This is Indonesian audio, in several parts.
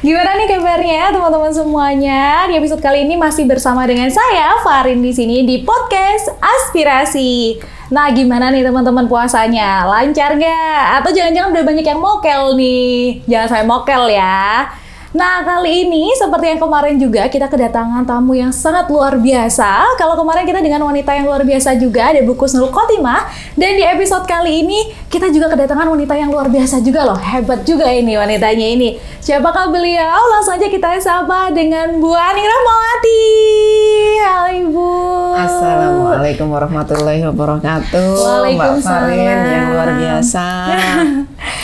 Gimana nih kabarnya teman-teman semuanya? Di episode kali ini masih bersama dengan saya Farin di sini di podcast Aspirasi. Nah, gimana nih teman-teman puasanya? Lancar nggak? Atau jangan-jangan udah banyak yang mokel nih? Jangan sampai mokel ya. Nah, kali ini seperti yang kemarin juga kita kedatangan tamu yang sangat luar biasa. Kalau kemarin kita dengan wanita yang luar biasa juga, ada Bu Kusnul Khotimah. Dan di episode kali ini kita juga kedatangan wanita yang luar biasa juga loh. Hebat juga ini wanitanya ini. Siapakah beliau? Langsung aja kita sapa dengan Bu Ani Rahmawati. Halo Ibu. Assalamualaikum warahmatullahi wabarakatuh. Mbak Waalaikumsalam. Farin yang luar biasa.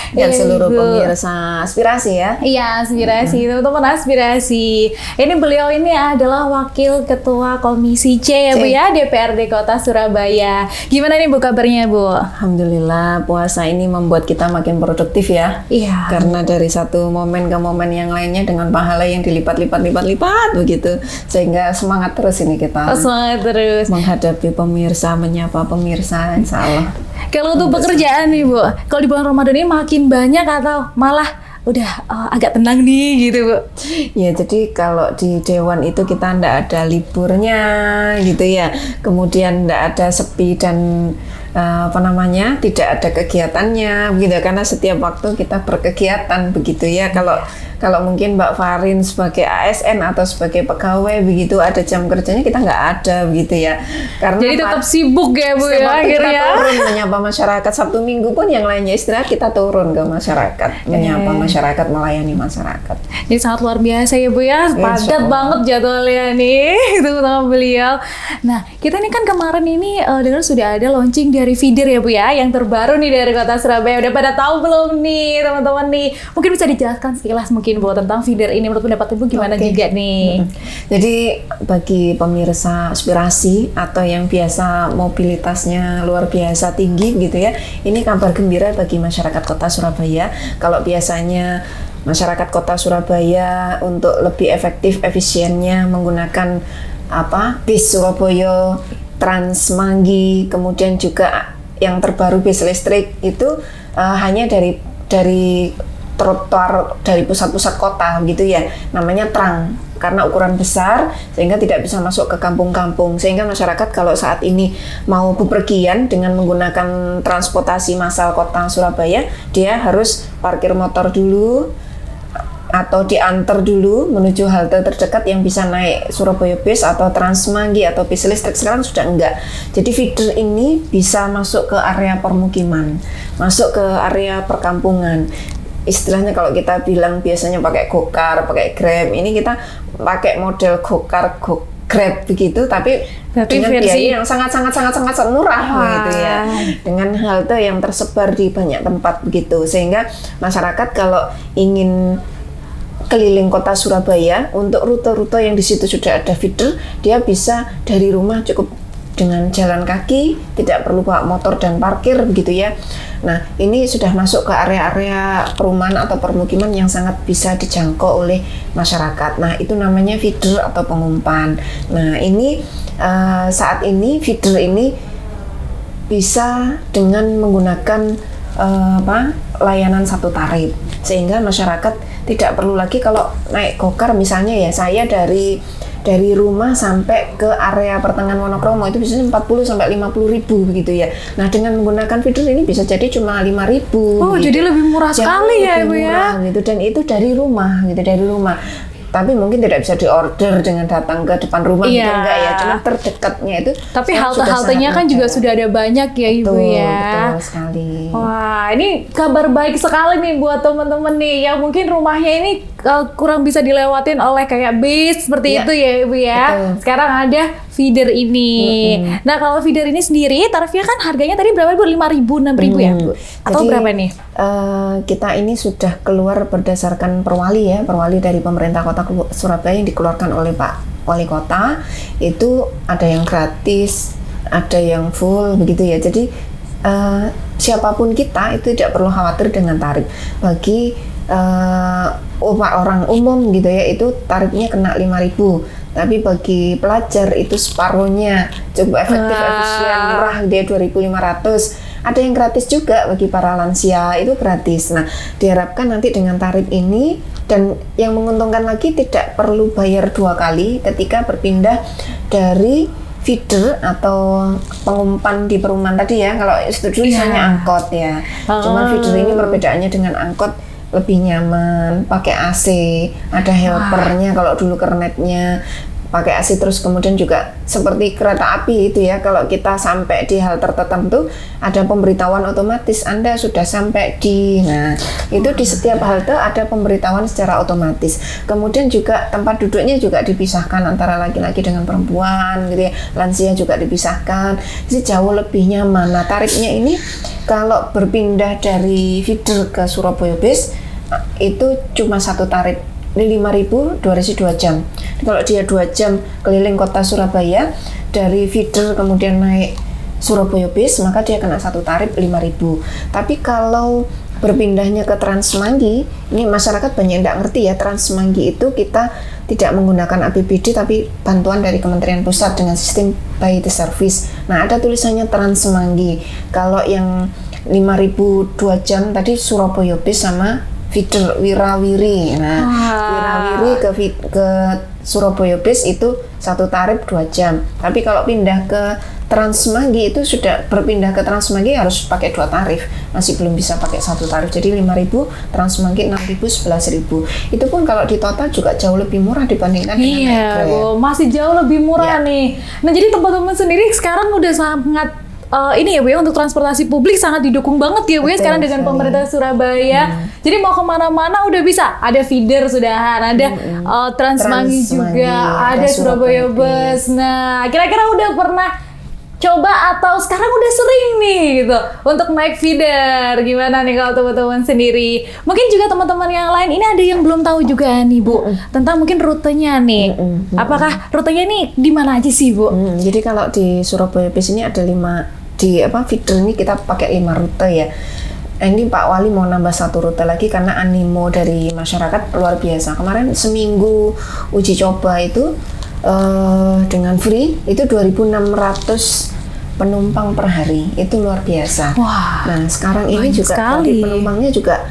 Dan Iya, seluruh Ibu. pemirsa Aspirasi ya. Iya, Aspirasi, teman-teman Aspirasi. Ini beliau ini adalah Wakil Ketua Komisi C ya Bu ya, DPRD Kota Surabaya. Gimana nih Bu kabarnya Bu? Alhamdulillah puasa ini membuat kita makin produktif ya. Iya. Karena dari satu momen ke momen yang lainnya dengan pahala yang dilipat-lipat begitu. Sehingga semangat terus ini kita Semangat terus. menghadapi pemirsa, menyapa pemirsa, insya Allah. Kalau untuk pekerjaan nih Bu, kalau di bulan Ramadan ini makin banyak atau malah udah agak tenang nih gitu Bu? Ya, jadi kalau di Dewan itu kita ndak ada liburnya gitu ya. Kemudian ndak ada sepi dan tidak ada kegiatannya begitu, karena setiap waktu kita berkegiatan begitu ya. Kalau mungkin Mbak Farin sebagai ASN atau sebagai pegawai begitu ada jam kerjanya, kita nggak ada begitu ya. Karena Jadi tetap sibuk ya Bu setiap ya waktu kita akhirnya. turun menyapa masyarakat. Sabtu Minggu pun yang lainnya istirahat, kita turun ke masyarakat, menyapa masyarakat, melayani masyarakat. Jadi sangat luar biasa ya Bu ya, padat Insya Allah. banget jadwalnya nih itu sama beliau. Nah, kita nih kan kemarin ini dengar sudah ada launching dari feeder ya Bu ya, yang terbaru nih dari Kota Surabaya. Udah pada tahu belum nih teman-teman nih? Mungkin bisa dijelaskan sekilas mungkin Bu tentang feeder ini, menurut pendapat Ibu gimana Oke. juga nih? Jadi bagi pemirsa Aspirasi atau yang biasa mobilitasnya luar biasa tinggi gitu ya, ini kabar gembira bagi masyarakat Kota Surabaya. Kalau biasanya masyarakat Kota Surabaya untuk lebih efektif efisiennya menggunakan bis Surabaya, Trans Manggi, kemudian juga yang terbaru bis listrik itu hanya dari trotoar dari pusat-pusat kota gitu ya, namanya Trang, karena ukuran besar sehingga tidak bisa masuk ke kampung-kampung, sehingga masyarakat kalau saat ini mau bepergian dengan menggunakan transportasi massal Kota Surabaya, dia harus parkir motor dulu atau diantar dulu menuju halte terdekat yang bisa naik Surabaya Bis atau Trans Manggi atau bis listrik. Sekarang sudah enggak. Jadi feeder ini bisa masuk ke area permukiman, masuk ke area perkampungan. Istilahnya kalau kita bilang biasanya pakai gokar, pakai grab, ini kita pakai model gokar, grab begitu, tapi dengan versi- biaya yang sangat murah gitu ya, dengan halte yang tersebar di banyak tempat begitu, sehingga masyarakat kalau ingin keliling Kota Surabaya untuk rute-rute yang di situ sudah ada feeder, dia bisa dari rumah cukup dengan jalan kaki, tidak perlu bawa motor dan parkir begitu ya. Nah, ini sudah masuk ke area-area perumahan atau permukiman yang sangat bisa dijangkau oleh masyarakat. Nah, itu namanya feeder atau pengumpan. Nah, ini saat ini feeder ini bisa dengan menggunakan layanan satu tarif, sehingga masyarakat tidak perlu lagi kalau naik gokar misalnya ya, saya dari rumah sampai ke area pertengahan Wonokromo itu biasanya 40 sampai 50 ribu begitu ya. Nah, dengan menggunakan feeder ini bisa jadi cuma 5 ribu. Oh, jadi lebih murah sekali ya Bu ya? Gitu, dan itu dari rumah gitu, dari rumah. Tapi mungkin tidak bisa diorder dengan datang ke depan rumah gitu, Iya. enggak ya, cuma terdekatnya itu. Tapi sekarang sudah halte-haltenya sangat kan juga ada. sudah ada banyak ya Ibu Betul, ya. betul sekali. Wah, ini kabar baik sekali nih buat teman-teman nih yang mungkin rumahnya ini kurang bisa dilewatin oleh kayak bis seperti Iya, itu ya Ibu ya. betul. Sekarang ada feeder ini. Nah, kalau feeder ini sendiri tarifnya kan harganya tadi berapa Bu? 5.000, 6.000 ya Bu? Atau Jadi, berapa nih? Kita ini sudah keluar berdasarkan perwali dari pemerintah Kota Surabaya yang dikeluarkan oleh Pak Wali Kota. Itu ada yang gratis, ada yang full begitu ya. Jadi siapapun kita itu tidak perlu khawatir dengan tarif. Bagi orang umum gitu ya, itu tarifnya kena 5.000. Tapi bagi pelajar itu separuhnya, cukup efektif, efisien, murah, dia 2.500. ada yang gratis juga bagi para lansia, itu gratis. Nah, diharapkan nanti dengan tarif ini, dan yang menguntungkan lagi tidak perlu bayar 2 kali ketika berpindah dari feeder atau pengumpan di perumahan tadi ya. Kalau itu dulu misalnya angkot ya. Cuman feeder ini perbedaannya dengan angkot lebih nyaman, pakai AC, ada helpernya. Kalau dulu kernetnya pakai AC, terus kemudian juga seperti kereta api itu ya, kalau kita sampai di halte tertentu ada pemberitahuan otomatis Anda sudah sampai di, nah itu di setiap halte ada pemberitahuan secara otomatis. Kemudian juga tempat duduknya juga dipisahkan antara laki-laki dengan perempuan gitu ya, lansia juga dipisahkan, jadi jauh lebih nyaman. Nah, tarifnya ini kalau berpindah dari feeder ke Surabaya Base itu cuma satu tarif, ini 5.000 durasi 2 jam. Kalau dia 2 jam keliling kota Surabaya dari feeder kemudian naik Surabaya Base, maka dia kena satu tarif 5.000. Tapi kalau berpindahnya ke Transmanggi, ini masyarakat banyak yang tidak ngerti ya, Transmanggi itu kita tidak menggunakan APBD tapi bantuan dari Kementerian Pusat dengan sistem by the service. Nah, ada tulisannya Transmanggi. Kalau yang 5.000 2 jam tadi Surabaya Base sama feeder Wirawiri. Nah, Wirawiri ke Surabaya Base itu satu tarif 2 jam. Tapi kalau pindah ke Transmanggi itu sudah berpindah ke Transmanggi harus pakai 2 tarif. Masih belum bisa pakai satu tarif. Jadi 5.000, Transmanggi 6.000, 11.000. Itu pun kalau di total juga jauh lebih murah dibandingkan dengan Metro ya. Masih jauh lebih murah nih. Nah, jadi teman-teman sendiri sekarang udah sangat ini ya Bu ya, untuk transportasi publik sangat didukung banget ya Bu ya sekarang dengan pemerintah Surabaya. Jadi mau kemana-mana udah bisa, ada feeder sudahan, ada Transmanggi juga, ada Surabaya Bus. Nah, kira-kira udah pernah coba atau sekarang udah sering nih gitu untuk naik feeder? Gimana nih kalau teman-teman sendiri? Mungkin juga teman-teman yang lain ini ada yang belum tahu juga nih Bu tentang mungkin rutenya nih. Apakah rutenya nih di mana aja sih Bu? Jadi kalau di Surabaya Base ini ada 5 di feeder ini kita pakai 5 rute ya. Ini Pak Wali mau nambah 1 rute lagi karena animo dari masyarakat luar biasa. Kemarin seminggu uji coba itu dengan free itu 2.600 penumpang per hari, itu luar biasa. Wah, nah sekarang ini juga dari penumpangnya juga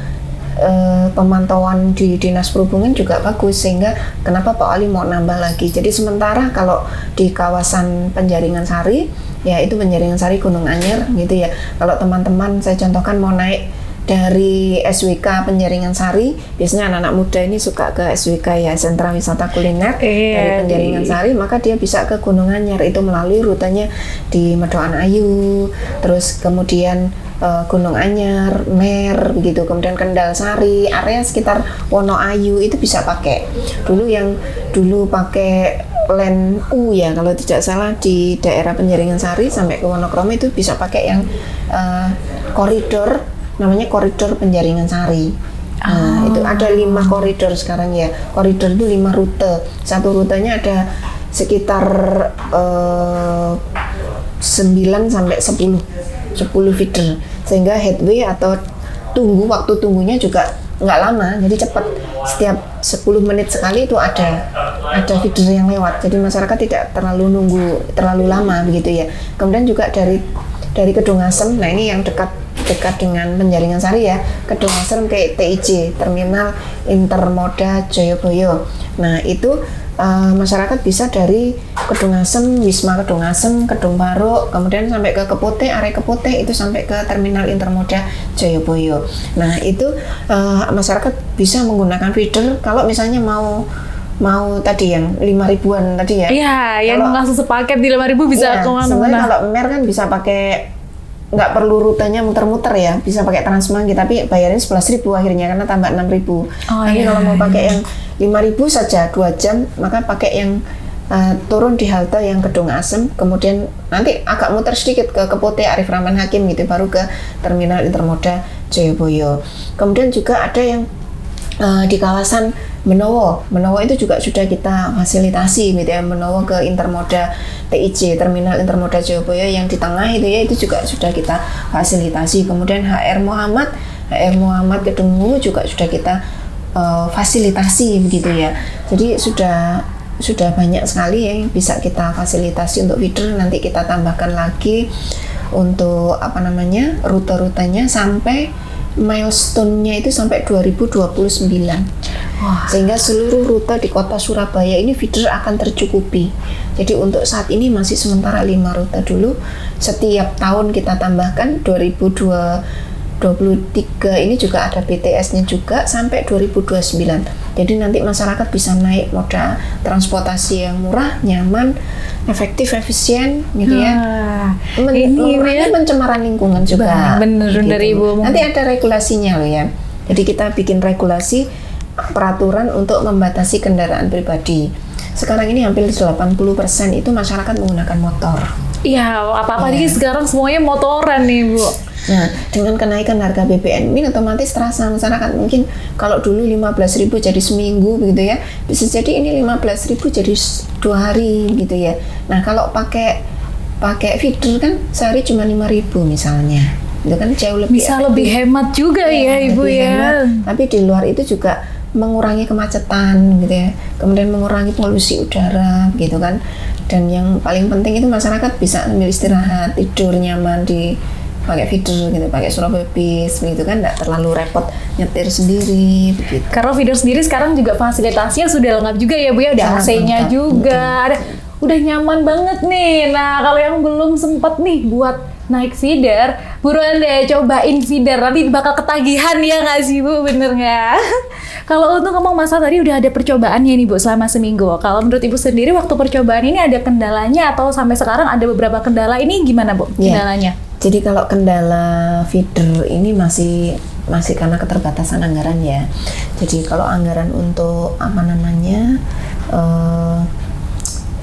pemantauan di Dinas Perhubungan juga bagus, sehingga kenapa Pak Wali mau nambah lagi. Jadi sementara kalau di kawasan Penjaringan Sari, ya itu Penjaringan Sari Gunung Anyar gitu ya. Kalau teman-teman saya contohkan mau naik dari SWK Penjaringan Sari, biasanya anak-anak muda ini suka ke SWK ya, Sentra Wisata Kuliner dari Penjaringan Sari, maka dia bisa ke Gunung Anyar, itu melalui rutenya di Medokan Ayu, terus kemudian Gunung Anyar, Mer, begitu, kemudian Kendal Sari, area sekitar Wonoayu itu bisa pakai. Dulu pakai Len U ya kalau tidak salah di daerah Penjaringan Sari sampai ke Wonokromo itu bisa pakai yang koridor, namanya koridor Penjaringan Sari. Nah, itu ada 5 koridor sekarang ya. Koridor itu 5 rute. Satu rutenya ada sekitar 9 sampai 10 feeder, sehingga headway atau waktu tunggunya juga nggak lama, jadi cepat. Setiap 10 menit sekali itu ada feeder yang lewat, jadi masyarakat tidak terlalu nunggu terlalu lama begitu ya. Kemudian juga dari Kedungasem, nah ini yang dekat dengan Penjaringan Sari ya, Kedungasem ke TIJ, Terminal Intermoda Jayabaya. Nah itu masyarakat bisa dari Kedungasem, Wisma Kedungasem, Kedung Baruk, kemudian sampai ke Kepote, area Kepote itu sampai ke Terminal Intermoda Jayabaya. Nah itu masyarakat bisa menggunakan feeder kalau misalnya mau tadi yang 5.000-an tadi ya. Iya, yang langsung sepaket di 5.000 bisa kemana-mana. Sebenarnya kalau Mer kan bisa pakai, nggak perlu rutenya muter-muter ya, bisa pakai Transmanggi, tapi bayarnya 11.000 akhirnya karena tambah 6.000. Tapi kalau mau pakai yang 5.000 saja 2 jam, maka pakai yang turun di halte yang Kedungasem, kemudian nanti agak muter sedikit ke Kepote Arif Rahman Hakim gitu, baru ke Terminal Intermoda Jayabaya. Kemudian juga ada yang di kawasan Benowo itu juga sudah kita fasilitasi gitu ya, Benowo ke Intermoda TIJ, Terminal Intermoda Jayabaya yang di tengah itu ya, itu juga sudah kita fasilitasi. Kemudian HR Muhammad Kedungwu juga sudah kita fasilitasi begitu ya. Jadi sudah banyak sekali ya yang bisa kita fasilitasi untuk feeder. Nanti kita tambahkan lagi untuk rute-rutenya sampai milestone-nya itu sampai 2029. Wah. Sehingga seluruh rute di kota Surabaya ini feeder akan tercukupi. Jadi untuk saat ini masih sementara 5 rute dulu. Setiap tahun kita tambahkan 2023 ini juga ada BTS-nya juga sampai 2029. Jadi nanti masyarakat bisa naik moda transportasi yang murah, nyaman, efektif, efisien gitu ya. Mengurangi pencemaran lingkungan juga. Bener gitu. dari Ibu. Nanti ada regulasinya loh ya. Jadi kita bikin regulasi peraturan untuk membatasi kendaraan pribadi. Sekarang ini hampir 80% itu masyarakat menggunakan motor. Iya, apa-apa nih sekarang semuanya motoran nih Bu. Nah, dengan kenaikan harga BBM ini otomatis terasa masyarakat mungkin kalau dulu 15.000 jadi seminggu begitu ya, bisa jadi ini 15.000 jadi 2 hari gitu ya. Nah, kalau pakai feeder kan sehari cuma 5.000 misalnya. Itu kan jauh lebih bisa lebih hemat juga ya Ibu ya. Hemat, tapi di luar itu juga mengurangi kemacetan gitu ya, kemudian mengurangi polusi udara gitu kan, dan yang paling penting itu masyarakat bisa ambil istirahat, tidur nyaman di pakai feeder gitu, pakai Surabaya Bis gitu kan, nggak terlalu repot nyetir sendiri begitu. Karena feeder sendiri sekarang juga fasilitasnya sudah lengkap juga ya Bu ya, ada AC-nya juga, udah nyaman banget nih. Nah kalau yang belum sempat nih buat naik feeder, buruan deh cobain feeder, nanti bakal ketagihan ya nggak sih Bu, bener nggak? Kalau untuk ngomong masalah tadi udah ada percobaannya nih Bu selama seminggu. Kalau menurut Ibu sendiri waktu percobaan ini ada kendalanya atau sampai sekarang ada beberapa kendala, ini gimana Bu kendalanya? Jadi kalau kendala feeder ini masih karena keterbatasan anggaran ya. Jadi kalau anggaran untuk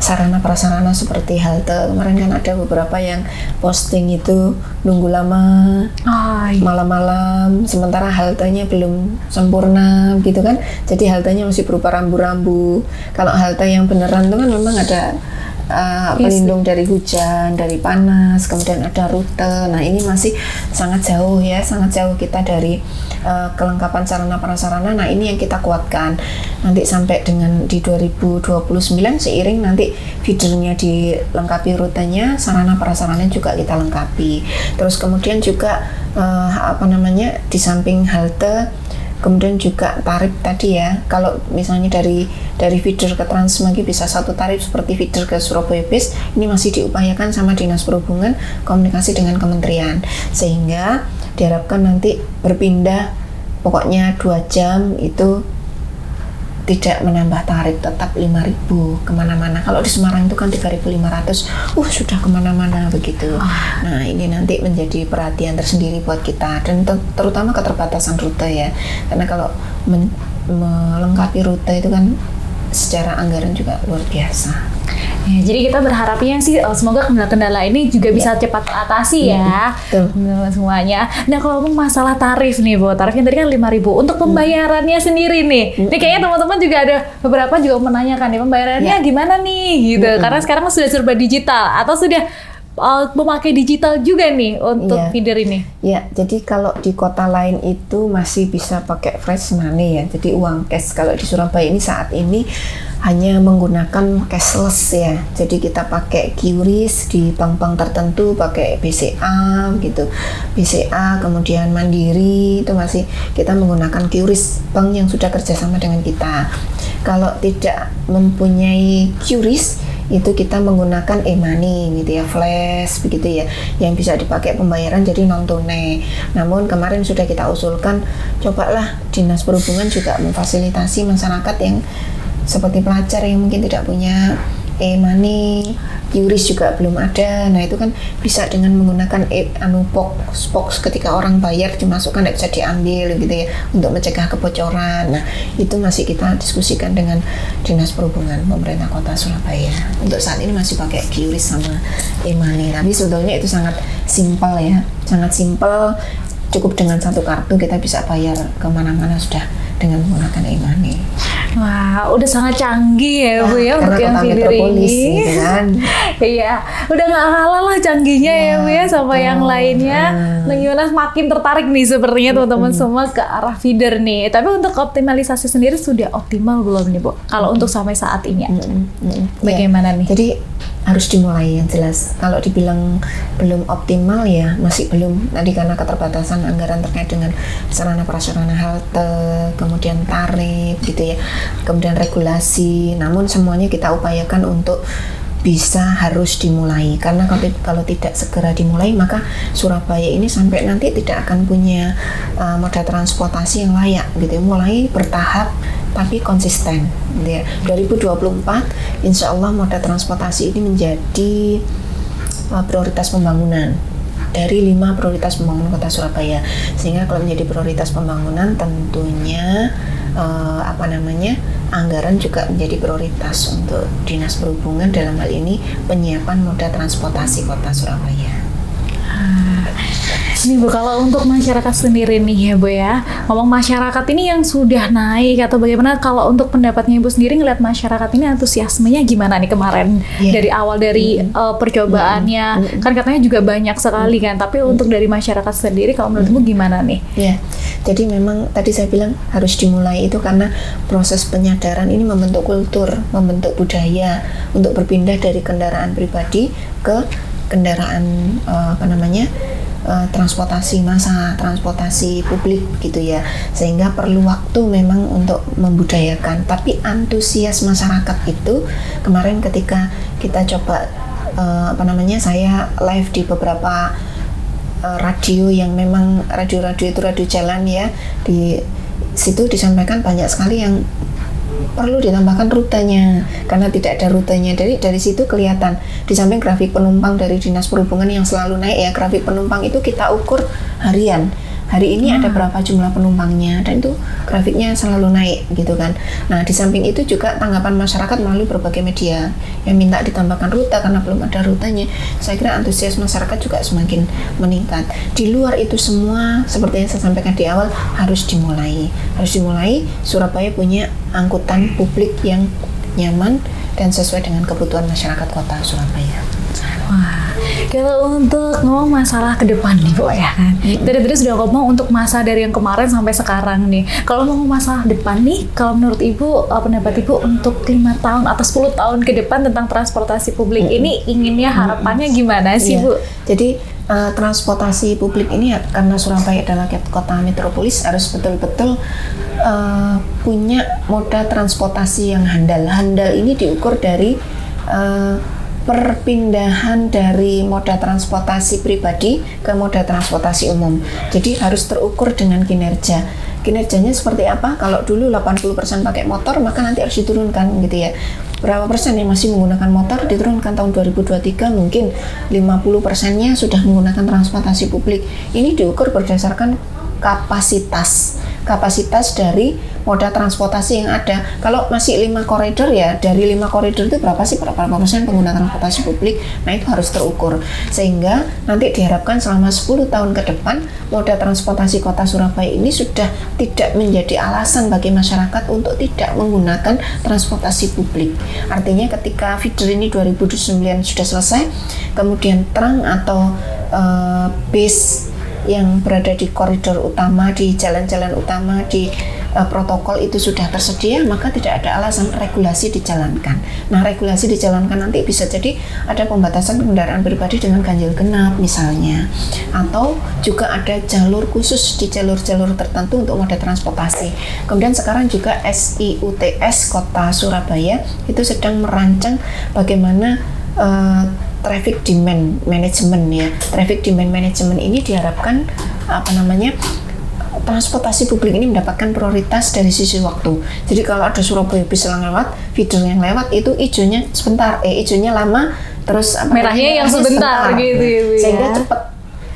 sarana prasarana seperti halte, kemarin kan ada beberapa yang posting itu nunggu lama, malam-malam, sementara haltenya belum sempurna gitu kan, jadi haltenya masih berupa rambu-rambu. Kalau halte yang beneran itu kan memang ada pelindung dari hujan, dari panas, kemudian ada rute. Nah ini masih sangat jauh kita dari kelengkapan sarana prasarana. Nah ini yang kita kuatkan nanti sampai dengan di 2029 seiring nanti feedernya dilengkapi rutenya, sarana prasarana juga kita lengkapi. Terus kemudian juga di samping halte, kemudian juga tarif tadi ya, kalau misalnya dari feeder ke Transmagi bisa satu tarif seperti feeder ke Surabaya Bis, ini masih diupayakan sama Dinas Perhubungan komunikasi dengan kementerian, sehingga diharapkan nanti berpindah pokoknya 2 jam itu tidak menambah tarif, tetap 5.000 kemana-mana. Kalau di Semarang itu kan 3.500, sudah kemana-mana begitu. Nah ini nanti menjadi perhatian tersendiri buat kita, dan terutama keterbatasan rute ya, karena kalau melengkapi rute itu kan secara anggaran juga luar biasa. Ya, jadi kita berharapnya sih semoga kendala-kendala ini juga bisa cepat teratasi ya, semuanya. Nah kalau ngomong masalah tarif nih Bu, tarifnya tadi kan 5.000 untuk pembayarannya sendiri nih. Ini kayaknya teman-teman juga ada beberapa juga menanyakan nih pembayarannya gimana nih gitu, karena sekarang sudah serba digital atau sudah memakai digital juga nih untuk feeder ini. Ya, jadi kalau di kota lain itu masih bisa pakai fresh money ya, jadi uang cash. Kalau di Surabaya ini saat ini hanya menggunakan cashless ya, jadi kita pakai QRIS di bank-bank tertentu, pakai BCA gitu, BCA kemudian Mandiri itu masih kita menggunakan QRIS bank yang sudah kerjasama dengan kita. Kalau tidak mempunyai QRIS itu kita menggunakan e-money gitu ya, flash begitu ya, yang bisa dipakai pembayaran jadi non tunai. Namun kemarin sudah kita usulkan, cobalah Dinas Perhubungan juga memfasilitasi masyarakat yang seperti pelajar yang mungkin tidak punya e-money, QRIS juga belum ada. Nah itu kan bisa dengan menggunakan box ketika orang bayar dimasukkan, tidak bisa diambil gitu ya, untuk mencegah kebocoran. Nah itu masih kita diskusikan dengan Dinas Perhubungan pemerintah Kota Surabaya. Untuk saat ini masih pakai QRIS sama e-money, tapi sebetulnya itu sangat simpel ya, sangat simpel. Cukup dengan satu kartu kita bisa bayar kemana-mana sudah dengan menggunakan e-money. Wah, udah sangat canggih ya Bu ya untuk yang feeder ini. Gitu kan. Iya, udah nggak kalah lah canggihnya ya Bu ya sama yang lainnya. Nah, gimana makin tertarik nih sepertinya teman-teman semua ke arah feeder nih. Tapi untuk optimalisasi sendiri sudah optimal belum nih Bu? Kalau untuk sampai saat ini aja. Bagaimana nih? Jadi harus dimulai yang jelas. Kalau dibilang belum optimal ya masih belum, tadi karena keterbatasan anggaran terkait dengan sarana prasarana halte, kemudian tarif gitu ya, kemudian regulasi. Namun semuanya kita upayakan untuk bisa harus dimulai, karena kalau tidak segera dimulai maka Surabaya ini sampai nanti tidak akan punya moda transportasi yang layak gitu. Mulai bertahap tapi konsisten gitu ya. 2024 insya Allah moda transportasi ini menjadi prioritas pembangunan dari 5 prioritas pembangunan kota Surabaya. Sehingga kalau menjadi prioritas pembangunan tentunya anggaran juga menjadi prioritas untuk Dinas Perhubungan, dalam hal ini penyiapan moda transportasi kota Surabaya. Ini Bu, kalau untuk masyarakat sendiri nih ya Bu ya, ngomong masyarakat ini yang sudah naik atau bagaimana, kalau untuk pendapatnya Ibu sendiri ngeliat masyarakat ini antusiasmenya gimana nih kemarin dari awal dari percobaannya, kan katanya juga banyak sekali kan, tapi untuk dari masyarakat sendiri kalau menurut Ibu gimana nih? Ya, jadi memang tadi saya bilang harus dimulai itu karena proses penyadaran ini membentuk kultur, membentuk budaya untuk berpindah dari kendaraan pribadi ke kendaraan transportasi massa, transportasi publik gitu ya, sehingga perlu waktu memang untuk membudayakan. Tapi antusias masyarakat itu kemarin ketika kita coba saya live di beberapa radio yang memang radio-radio itu radio jalan ya, di situ disampaikan banyak sekali yang perlu ditambahkan rutenya, karena tidak ada rutenya. Dari situ kelihatan di samping grafik penumpang dari Dinas Perhubungan yang selalu naik ya, grafik penumpang itu kita ukur harian. Hari ini ada berapa jumlah penumpangnya, dan itu grafiknya selalu naik gitu kan. Nah, di samping itu juga tanggapan masyarakat melalui berbagai media yang minta ditambahkan rute karena belum ada rutenya. Saya kira antusias masyarakat juga semakin meningkat. Di luar itu semua, seperti yang saya sampaikan di awal, harus dimulai. Surabaya punya angkutan publik yang nyaman dan sesuai dengan kebutuhan masyarakat kota Surabaya. Wah, kalau untuk ngomong masalah ke depan nih Bu ya kan, tadi sudah ngomong untuk masa dari yang kemarin sampai sekarang nih. Kalau ngomong masalah depan nih, kalau menurut Ibu, pendapat Ibu untuk 5 tahun atau 10 tahun ke depan tentang transportasi publik ini inginnya harapannya gimana sih Bu? Jadi transportasi publik ini karena Surabaya adalah kota metropolis, harus betul-betul punya moda transportasi yang handal. Handal ini diukur dari perpindahan dari moda transportasi pribadi ke moda transportasi umum. Jadi harus terukur dengan kinerja. Kinerjanya seperti apa? Kalau dulu 80% pakai motor, maka nanti harus diturunkan gitu ya. Berapa persen yang masih menggunakan motor diturunkan tahun 2023, mungkin 50%-nya sudah menggunakan transportasi publik. Ini diukur berdasarkan kapasitas dari moda transportasi yang ada. Kalau masih 5 koridor ya, dari 5 koridor itu berapa persen pengguna transportasi publik? Nah, itu harus terukur. Sehingga nanti diharapkan selama 10 tahun ke depan, moda transportasi kota Surabaya ini sudah tidak menjadi alasan bagi masyarakat untuk tidak menggunakan transportasi publik. Artinya ketika feeder ini 2009 sudah selesai, kemudian trunk atau bis yang berada di koridor utama, di jalan-jalan utama, di protokol itu sudah tersedia, maka tidak ada alasan regulasi dijalankan. Nah, regulasi dijalankan nanti bisa jadi ada pembatasan kendaraan pribadi dengan ganjil genap misalnya, atau juga ada jalur khusus di jalur-jalur tertentu untuk moda transportasi. Kemudian sekarang juga SIUTS Kota Surabaya itu sedang merancang bagaimana traffic demand management ya. Traffic demand management ini diharapkan transportasi publik ini mendapatkan prioritas dari sisi waktu. Jadi kalau ada Surabaya bis yang lewat, feeder yang lewat itu hijaunya sebentar, hijaunya lama, terus merahnya yang sebentar gitu ya. Sehingga cepat.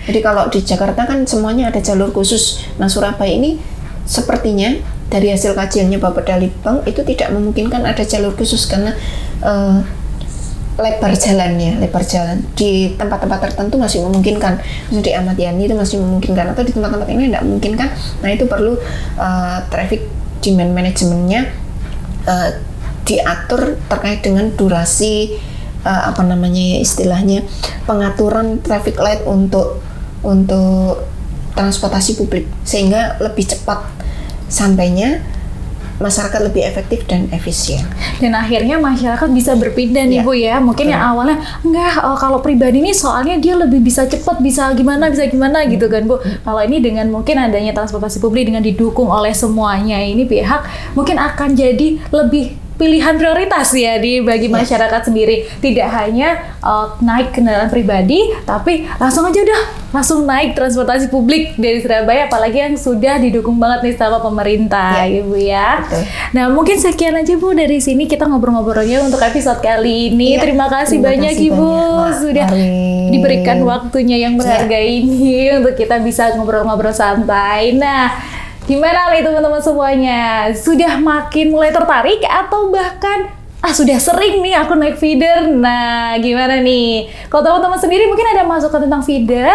Jadi kalau di Jakarta kan semuanya ada jalur khusus. Nah, Surabaya ini sepertinya dari hasil kajiannya Bapak Dalibang itu tidak memungkinkan ada jalur khusus karena lebar jalan di tempat-tempat tertentu masih memungkinkan, misalnya di Ahmad Yani itu masih memungkinkan, atau di tempat-tempat ini tidak memungkinkan. Nah, itu perlu traffic demand manajemennya diatur terkait dengan durasi istilahnya pengaturan traffic light untuk transportasi publik, sehingga lebih cepat sampainya masyarakat lebih efektif dan efisien. Dan akhirnya masyarakat bisa berpindah nih Iya. Bu ya. Mungkin yang awalnya enggak, kalau pribadi ini soalnya dia lebih bisa cepat, bisa gimana gitu kan Bu. Kalau ini dengan mungkin adanya transportasi publik dengan didukung oleh semuanya, ini pihak mungkin akan jadi lebih pilihan prioritas ya bagi masyarakat sendiri. Tidak hanya naik kendaraan pribadi, tapi langsung naik transportasi publik dari Surabaya, apalagi yang sudah didukung banget nih sama pemerintah, Ya. Ibu ya. Betul. Nah, mungkin sekian aja Bu dari sini kita ngobrol-ngobrolnya untuk episode kali ini. Ya, Terima kasih terima banyak kasih Ibu banyak, Mbak sudah Marin. diberikan waktunya yang berharga ini untuk kita bisa ngobrol-ngobrol santai. Nah, gimana nih teman-teman semuanya? Sudah makin mulai tertarik atau bahkan sudah sering nih aku naik feeder? Nah, gimana nih? Kalau teman-teman sendiri mungkin ada masukan tentang feeder,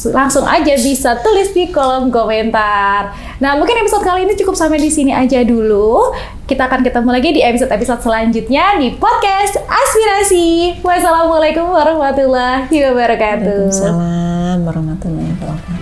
langsung aja bisa tulis di kolom komentar. Nah, mungkin episode kali ini cukup sampai di sini aja dulu. Kita akan ketemu lagi di episode-episode selanjutnya di podcast Aspirasi. Wassalamualaikum warahmatullahi wabarakatuh. Waalaikumsalam warahmatullahi wabarakatuh.